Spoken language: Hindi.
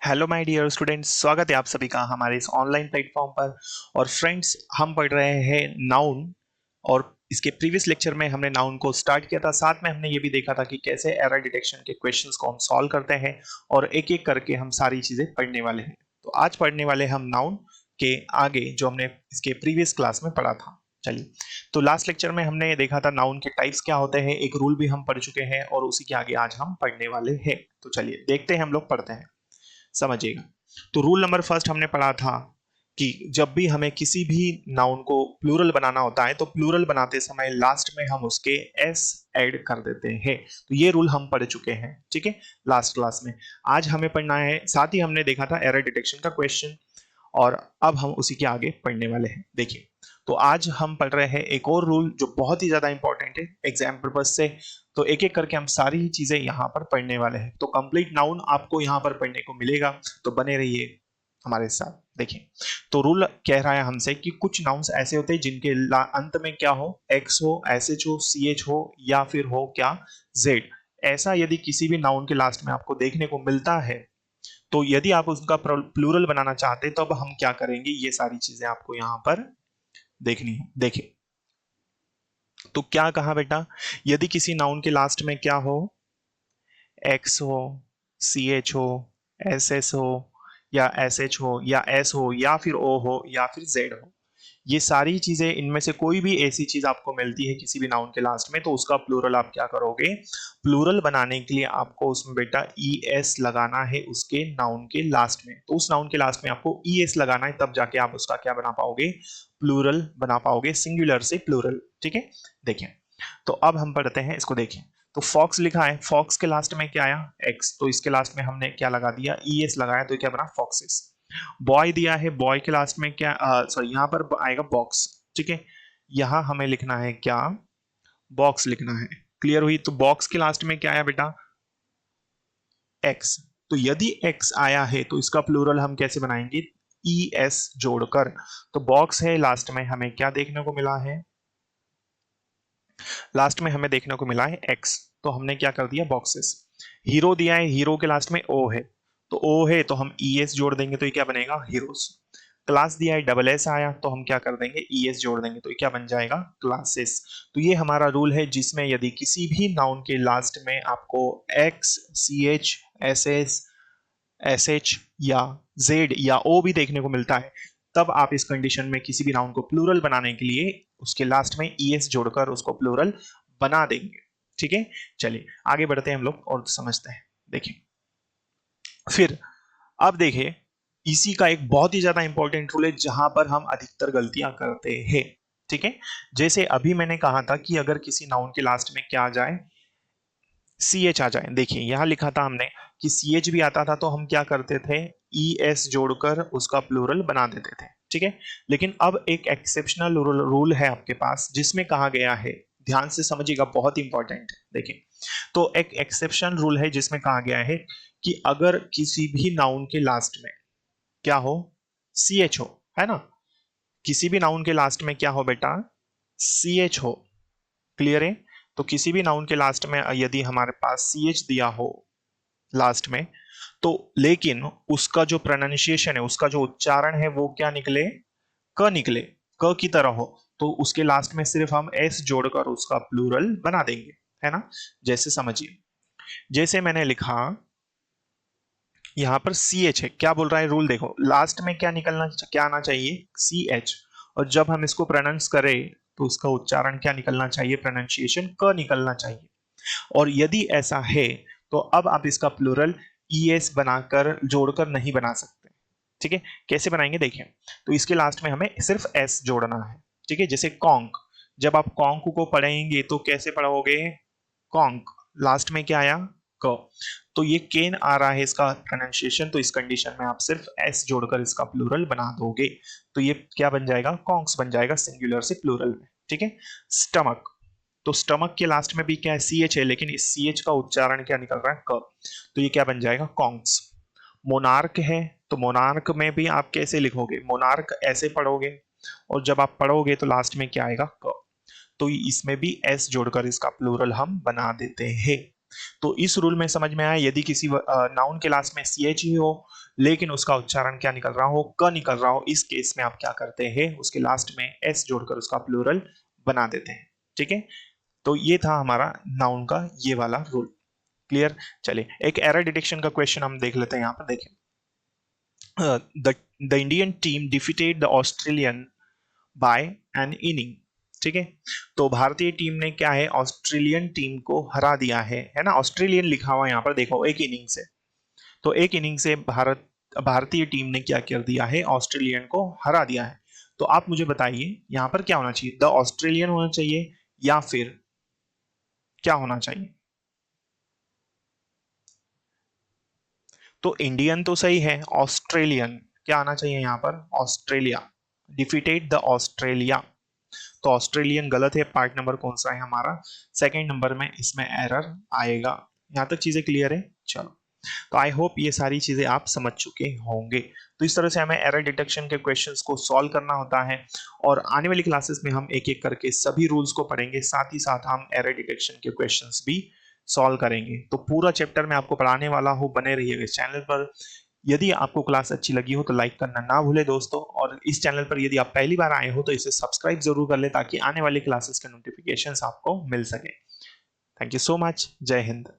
हेलो माय डियर स्टूडेंट्स, स्वागत है आप सभी का हमारे इस ऑनलाइन प्लेटफॉर्म पर। और फ्रेंड्स, हम पढ़ रहे हैं नाउन। और इसके प्रीवियस लेक्चर में हमने नाउन को स्टार्ट किया था, साथ में हमने ये भी देखा था कि कैसे एरर डिटेक्शन के क्वेश्चंस को हम सॉल्व करते हैं और एक एक करके हम सारी चीजें पढ़ने वाले हैं। तो आज पढ़ने वाले हम नाउन के आगे जो हमने इसके प्रीवियस क्लास में पढ़ा था। चलिए, तो लास्ट लेक्चर में हमने देखा था नाउन के टाइप्स क्या होते हैं, एक रूल भी हम पढ़ चुके हैं और उसी के आगे आज हम पढ़ने वाले हैं। तो चलिए देखते हैं, हम लोग पढ़ते हैं, समझिएगा। तो रूल नंबर फर्स्ट हमने पढ़ा था कि जब भी हमें किसी भी नाउन को प्लूरल बनाना होता है तो प्लूरल बनाते समय लास्ट में हम उसके एस ऐड कर देते हैं। तो ये रूल हम पढ़ चुके हैं, ठीक है, लास्ट क्लास में। आज हमें पढ़ना है, साथ ही हमने देखा था एरर डिटेक्शन का क्वेश्चन, और अब हम उसी के आगे पढ़ने वाले हैं। देखिए, तो आज हम पढ़ रहे हैं एक और रूल जो बहुत ही ज्यादा इंपॉर्टेंट है एग्जाम पर्पज से। तो एक एक करके हम सारी चीजें यहाँ पर पढ़ने वाले हैं। तो कंप्लीट नाउन आपको यहाँ पर पढ़ने को मिलेगा, तो बने रहिए हमारे साथ। देखिए, तो रूल कह रहा है हमसे कि कुछ नाउन्स ऐसे होते हैं जिनके अंत में क्या हो, एक्स हो, एस एच हो, सी एच हो, या फिर हो क्या, जेड। ऐसा यदि किसी भी नाउन के लास्ट में आपको देखने को मिलता है, तो यदि आप उसका प्लूरल बनाना चाहते हैं तो अब हम क्या करेंगे, ये सारी चीजें आपको यहां पर देखनी है। देखिए, तो क्या कहा बेटा, यदि किसी नाउन के लास्ट में क्या हो, एक्स हो, सी एच हो, एस एस हो, या एस एच हो, या एस हो, या फिर ओ हो, या फिर जेड हो, ये सारी चीजें, इनमें से कोई भी ऐसी चीज आपको मिलती है किसी भी नाउन के लास्ट में, तो उसका प्लूरल आप क्या करोगे, प्लूरल बनाने के लिए आपको उसमें बेटा ई एस लगाना है उसके नाउन के लास्ट में। तो उस नाउन के लास्ट में आपको ई एस लगाना है, तब जाके आप उसका क्या बना पाओगे, प्लूरल बना पाओगे, सिंगुलर से प्लूरल। ठीक है, देखें, तो अब हम पढ़ते हैं इसको। देखें, तो फॉक्स लिखा है, फॉक्स के लास्ट में क्या आया, एक्स, तो इसके लास्ट में हमने क्या लगा दिया, ई एस लगाया, तो क्या बना, फॉक्सेस। बॉय दिया है, बॉय के लास्ट में क्या, सॉरी, यहाँ पर आएगा बॉक्स। ठीक है, यहाँ हमें लिखना है क्या, बॉक्स लिखना है। क्लियर हुई। तो बॉक्स के लास्ट में क्या आया बेटा, एक्स। तो यदि एक्स आया है तो इसका प्लूरल हम कैसे बनाएंगे, ई एस जोड़कर। तो बॉक्स है, लास्ट में हमें क्या देखने को मिला है, लास्ट में हमें देखने को मिला है एक्स, तो हमने क्या कर दिया, बॉक्सेस। हीरो दिया है, हीरो के लास्ट में ओ है, तो ओ है तो हम ई एस जोड़ देंगे, तो ये क्या बनेगा, हीरोज। क्लास दिया है, डबल एस आया, तो हम क्या कर देंगे, ई एस जोड़ देंगे, तो ये क्या बन जाएगा, क्लासेस। तो ये हमारा रूल है, जिसमें यदि किसी भी नाउन के लास्ट में आपको X, C H, S S, S H या जेड या ओ भी देखने को मिलता है, तब आप इस कंडीशन में किसी भी नाउन को प्लूरल बनाने के लिए उसके लास्ट में ई एस जोड़कर उसको प्लूरल बना देंगे। ठीक है, चलिए आगे बढ़ते हैं हम लोग और समझते हैं। देखिए, फिर अब देखिए, इसी का एक बहुत ही ज्यादा इंपॉर्टेंट रूल है जहां पर हम अधिकतर गलतियां करते हैं। ठीक है, जैसे अभी मैंने कहा था कि अगर किसी नाउन के लास्ट में क्या आ जाए, सी एच आ जाए। देखिए, यहां लिखा था हमने कि सी एच भी आता था तो हम क्या करते थे, ई एस जोड़कर उसका प्लूरल बना देते थे। ठीक है, लेकिन अब एक एक्सेप्शनल रूल है आपके पास, जिसमें कहा गया है, ध्यान से समझिएगा, बहुत इंपॉर्टेंट है। देखिए, तो एक एक्सेप्शन रूल है जिसमें कहा गया है कि अगर किसी भी नाउन के लास्ट में क्या हो, सी एच हो, है ना, किसी भी नाउन के लास्ट में क्या हो बेटा, सी एच हो। क्लियर है। तो किसी भी नाउन के लास्ट में यदि हमारे पास सी एच दिया हो लास्ट में, तो लेकिन उसका जो प्रोनाउंसिएशन है, उसका जो उच्चारण है, वो क्या निकले, क निकले, क की तरह हो, तो उसके लास्ट में सिर्फ हम एस जोड़कर उसका प्लूरल बना देंगे, है ना। जैसे समझिए, जैसे मैंने लिखा, यहां पर सी एच है, क्या बोल रहा है रूल, देखो लास्ट में क्या निकलना, क्या आना चाहिए, सी एच, और जब हम इसको प्रोनाउंस करें तो उसका उच्चारण क्या निकलना चाहिए, प्रोनाउंसिएशन क निकलना चाहिए। और यदि ऐसा है तो अब आप इसका प्लूरल ई एस बनाकर जोड़कर नहीं बना सकते। ठीक है, कैसे बनाएंगे, देखिए, तो इसके लास्ट में हमें सिर्फ एस जोड़ना है। ठीक है, जैसे कॉन्क, जब आप कॉन्क को पढ़ेंगे तो कैसे पढ़ोगे, कॉन्क, लास्ट में क्या आया, क। तो ये केन आ रहा है इसका प्रोनाउंसिएशन, तो इस कंडीशन में आप सिर्फ एस जोड़कर इसका प्लूरल बना दोगे, तो ये क्या बन जाएगा, कॉन्क्स बन जाएगा, सिंगुलर से प्लूरल में। ठीक है, स्टमक, तो स्टमक के लास्ट में भी क्या है, सी एच है, लेकिन इस सी एच का उच्चारण क्या निकल रहा है, क, तो ये क्या बन जाएगा, कॉन्क्स। मोनार्क है, तो मोनार्क में भी आप कैसे लिखोगे, मोनार्क ऐसे पढ़ोगे, और जब आप पढ़ोगे तो लास्ट में क्या आएगा, क। तो इसमें भी एस जोड़कर इसका प्लूरल हम बना देते हैं। तो इस रूल में समझ में आया, यदि किसी नाउन के लास्ट में ch ही हो लेकिन उसका उच्चारण क्या निकल रहा हो, क निकल रहा हो, इस केस में आप क्या करते हैं, उसके लास्ट में s जोड़कर उसका प्लूरल बना देते हैं। ठीक है, तो ये था हमारा नाउन का ये वाला रूल। क्लियर। चलिए एक एरर डिटेक्शन का क्वेश्चन हम देख लेते हैं। यहाँ पर देखें, the Indian team defeated the Australian by an inning. ठीक है, तो भारतीय टीम ने क्या है, ऑस्ट्रेलियन टीम को हरा दिया है ना, ऑस्ट्रेलियन लिखा हुआ यहाँ पर देखो, एक इनिंग से। तो एक इनिंग से भारतीय टीम ने क्या कर दिया है, ऑस्ट्रेलियन को हरा दिया है। तो आप मुझे बताइए यहाँ पर क्या होना चाहिए, द ऑस्ट्रेलियन होना चाहिए या फिर क्या होना चाहिए? तो इंडियन तो सही है, ऑस्ट्रेलियन क्या आना चाहिए यहाँ पर, ऑस्ट्रेलिया। डिफीटेड द ऑस्ट्रेलिया, तो ऑस्ट्रेलियन गलत है। पार्ट नंबर कौन सा है हमारा, सेकंड नंबर में इसमें एरर आएगा। यहां तक चीजें क्लियर है? चलो, तो आई होप ये सारी चीजें आप समझ चुके होंगे। तो इस तरह से हमें एरर डिटेक्शन के क्वेश्चंस को सॉल्व करना होता है, और आने वाली क्लासेस में हम एक एक करके सभी रूल्स को पढ़ेंगे, साथ ही साथ हम एरर डिटेक्शन के क्वेश्चंस भी सॉल्व करेंगे। तो पूरा चैप्टर मैं आपको पढ़ाने वाला हूँ, बने रहिएगा इस चैनल पर। यदि आपको क्लास अच्छी लगी हो तो लाइक करना ना भूले दोस्तों, और इस चैनल पर यदि आप पहली बार आए हो तो इसे सब्सक्राइब जरूर कर ले, ताकि आने वाली क्लासेस के नोटिफिकेशंस आपको मिल सके। थैंक यू सो मच, जय हिंद।